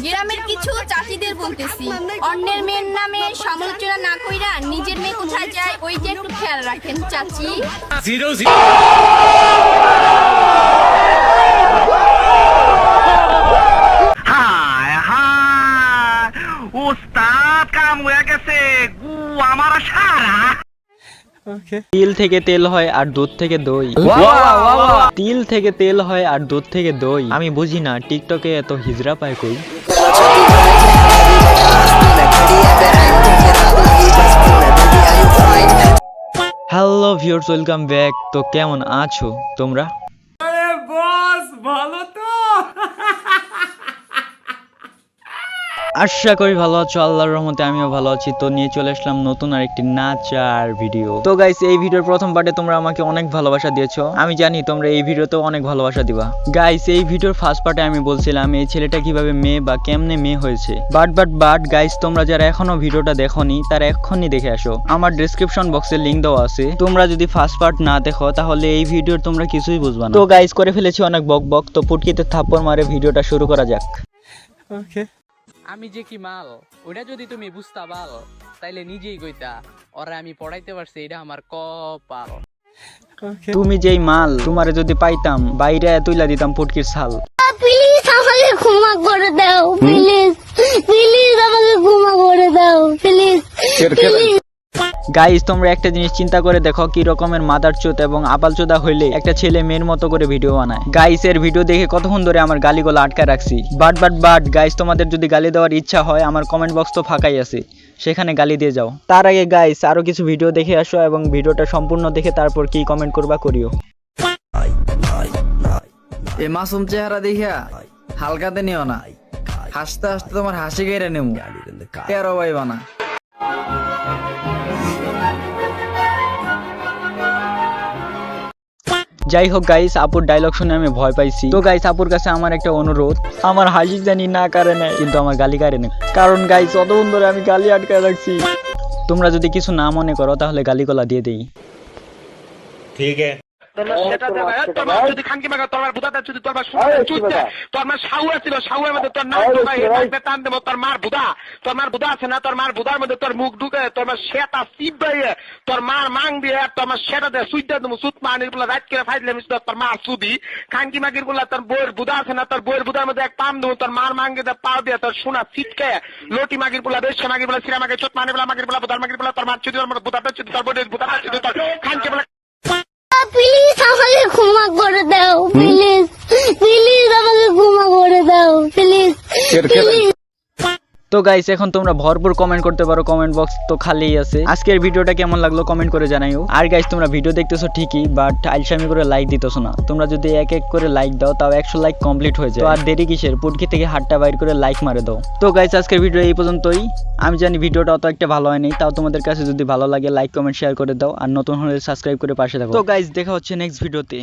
গ্রামের কিছু চাচিদের বলতেছি, অন্যের মেয়ের নামে সমালোচনা না কইরা নিজের মেয়ে কোথায় যায় ওইটা একটু খেয়াল রাখেন চাচি। উস্তাদ কাম হয়ে গেছে গু আমার সারা। তিল থেকে তেল হয় আর দুধ থেকে দই। তিল থেকে তেল হয় আর দুধ থেকে দই। আমি বুঝি না টিকটকে এত হিজড়া পায় কই। Hello viewers, welcome back. তো কেমন আছো তোমরা? আরে বস ভালো তো? আশা করি ভালো আছো, আল্লাহর রহমতে আমিও ভালো আছি। তো নিয়ে চলে আসলাম নতুন আরেকটি নাচার ভিডিও। তো গাইস, এই ভিডিওর প্রথম পার্টে তোমরা আমাকে অনেক ভালোবাসা দিয়েছো, আমি জানি তোমরা এই ভিডিওতেও অনেক ভালোবাসা দিবা। গাইস, এই ভিডিওর ফার্স্ট পার্টে আমি বলছিলাম এই ছেলেটা কিভাবে মেয়ে বা কেমনে মেয়ে হয়েছে। বাট গাইস, তোমরা যারা এখনো ভিডিওটা দেখোনি তারা এক্ষুনি দেখে আসো। আমার ডেসক্রিপশন বক্সে লিংক দেওয়া আছে। তোমরা যদি ফার্স্ট পার্ট না দেখো তাহলে এই ভিডিওর তোমরা কিছুই বুঝবা না। তো গাইস, করে ফেলেছি অনেক বক। তো পুটকিতে থাপ্পড় মারে ভিডিওটা শুরু করা যাক। আমি যে কি মাল ওটা যদি তুমি বুঝতা পাল তাইলে নিজেই কইতা ওরা আমি পড়াইতে পারছি, এটা আমার কপাল। তুমি যেই মাল, তোমারে যদি পাইতাম বাইরে তুইলা দিতাম পুটকির ছাল। প্লিজ আমাকে ক্ষমা করে দাও, প্লিজ আমাকে ক্ষমা করে দাও, প্লিজ। গাইস, তোমরা একটা জিনিস চিন্তা করে দেখো, কি রকমের মাদারচোদ এবং আবালচোদা হইলে একটা ছেলে মেয়ের মতো করে ভিডিও বানায়। গাইস, এর ভিডিও দেখে কতক্ষণ ধরে আমার গালিগুলো আটকা রাখছি। বাট গাইস, তোমাদের যদি গালি দেওয়ার ইচ্ছা হয় আমার কমেন্ট বক্স তো ফাঁকাই আছে, সেখানে গালি দিয়ে যাও। তার আগে গাইস, আরো কিছু ভিডিও দেখে আসো এবং ভিডিওটা সম্পূর্ণ দেখে তারপর কি কমেন্ট করবা করিও। এই মাসুম চেহারা দেখিয়া হালকাতে নিও না, হাসতে হাসতে তোমার হাসি কেড়ে নেবো, টেরো পাইবা না। যাই হোক গাইস, আপুর ডায়লগ শুনে আমি ভয় পাইছি। তো গাইস, আপুর কাছে আমার একটা অনুরোধ, আমার হাসি জানি না কারে নেয় কিন্তু আমার গালি কারে নেয়, কারণ গাইস অতক্ষণ ধরে আমি গালি আটকায় রাখছি। তোমরা যদি কিছু না মনে করো তাহলে গালিগলা দিয়ে দেই। ठीक है। সেটা দেবে তোর মা যদি খানকি মাগা তোর বুদাটা যদি তোর মা চুইতে তোর মা শাউয়া ছিল, শাউয়ার মধ্যে তোর নাক ঢুকাই হেডে টান দেব। তোর মার বুদা আছে না, তোর মার বুদার মধ্যে তোর মুখ ঢুকে তোর মা সেটা সিপ বাইয়ে তোর মার মাং দিয়ে তোর মা সেটা দে সুইটা দেব। সুত মানির গুলা রাত করে ফাইলে মিস তোর মার সুদি খানকি মাগির গুলা তোর বইয়ের বুদা আছে না, তোর বইয়ের বুদার মধ্যে এক পাম দেব। তোর মার মাঙ্গে দে পাও দিয়ে তোর সোনা ছিটকে লটি মাগির গুলা বেশে মাগির গুলা সিরা মাগির চোট মানির গুলা মাগির গুলা বুদার মাগির গুলা তোর মার চুদি তোর বুদাটা চুদি তোর বইয়ের বুদাটা চুদি তোর খানকি গুলা। প্লিজ আমাকে ক্ষমা করে দাও, প্লিজ আমাকে ক্ষমা করে দাও, প্লিজ। তো গাইস, এখন তোমরা ভরপুর কমেন্ট করতে পারো, কমেন্ট বক্স তো খালিই আছে। আজকের ভিডিওটা কেমন লাগলো কমেন্ট করে জানাইও। আর গাইস, তোমরা ভিডিও দেখতেছো ঠিকই, বাট আইলসামি করে লাইক দিতেছো না। তোমরা যদি এক এক করে লাইক দাও তাও 100 লাইক কমপ্লিট হয়ে যায়। তো আর দেরি কিসের, পুটকি থেকে হাতটা বাইর করে লাইক মারে দাও। তো গাইস, আজকের ভিডিও এই পর্যন্তই। আমি জানি ভিডিওটা অত একটা ভালো হয়নি, তাও তোমাদের কাছে যদি ভালো লাগে লাইক কমেন্ট শেয়ার করে দাও, আর নতুন হলে সাবস্ক্রাইব করে পাশে থাকো। তো গাইস, দেখা হচ্ছে নেক্সট ভিডিওতে।